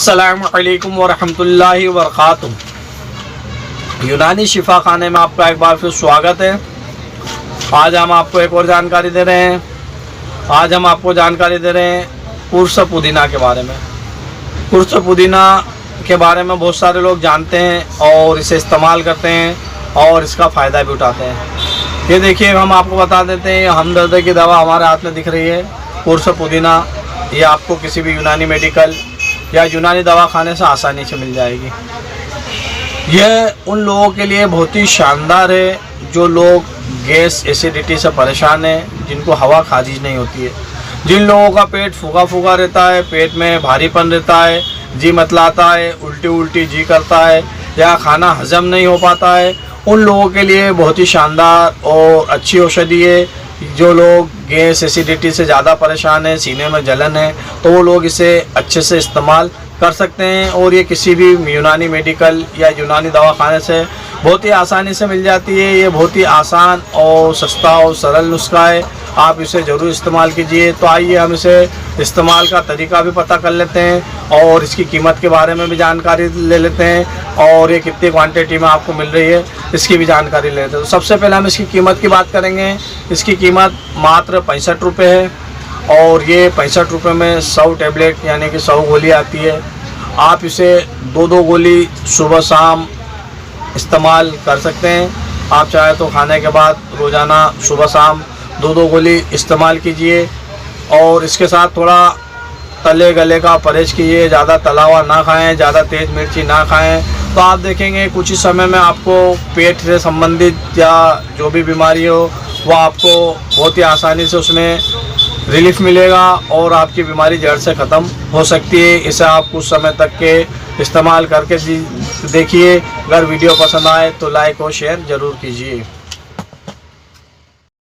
अस्सलामु अलैकुम वरहमतुल्लाहि वबरकातुहू। यूनानी शिफा खाने में आपका एक बार फिर स्वागत है। आज हम आपको एक और जानकारी दे रहे हैं। आज हम आपको जानकारी दे रहे हैं कुर्स पुदीना के बारे में। कुर्स पुदीना के बारे में बहुत सारे लोग जानते हैं और इसे इस्तेमाल करते हैं और इसका फ़ायदा भी उठाते हैं। ये देखिए, हम आपको बता देते हैं, हमदर्द की दवा हमारे हाथ में दिख रही है, कुर्स पुदीना। ये आपको किसी भी यूनानी मेडिकल या यूनानी दवा खाने से आसानी से मिल जाएगी। यह उन लोगों के लिए बहुत ही शानदार है जो लोग गैस एसिडिटी से परेशान हैं, जिनको हवा खारिज नहीं होती है, जिन लोगों का पेट फूका फूका रहता है, पेट में भारीपन रहता है, जी मतलाता है, उल्टी उल्टी जी करता है या खाना हजम नहीं हो पाता है, उन लोगों के लिए बहुत ही शानदार और अच्छी औषधि है। जो लोग गैस एसिडिटी से ज़्यादा परेशान है, सीने में जलन है, तो वो लोग इसे अच्छे से इस्तेमाल कर सकते हैं और ये किसी भी यूनानी मेडिकल या यूनानी दवाखाने से बहुत ही आसानी से मिल जाती है। ये बहुत ही आसान और सस्ता और सरल नुस्खा है, आप इसे ज़रूर इस्तेमाल कीजिए। तो आइए हम इसे इस्तेमाल का तरीका भी पता कर लेते हैं और इसकी कीमत के बारे में भी जानकारी ले लेते हैं और ये कितनी क्वांटिटी में आपको मिल रही है इसकी भी जानकारी ले लेते हैं। तो सबसे पहले हम इसकी कीमत की बात करेंगे। इसकी कीमत मात्र 65 रुपये है और ये 65 रुपये में 100 टैबलेट यानी कि 100 गोली आती है। आप इसे 2-2 गोली सुबह शाम इस्तेमाल कर सकते हैं। आप चाहे तो खाने के बाद रोज़ाना सुबह शाम 2-2 गोली इस्तेमाल कीजिए और इसके साथ थोड़ा तले गले का परहेज कीजिए। ज़्यादा तला हुआ ना खाएं, ज़्यादा तेज़ मिर्ची ना खाएं। तो आप देखेंगे कुछ ही समय में आपको पेट से संबंधित या जो भी बीमारी हो वो आपको बहुत ही आसानी से उसमें रिलीफ मिलेगा और आपकी बीमारी जड़ से ख़त्म हो सकती है। इसे आप कुछ समय तक के इस्तेमाल करके देखिए। अगर वीडियो पसंद आए तो लाइक और शेयर ज़रूर कीजिए।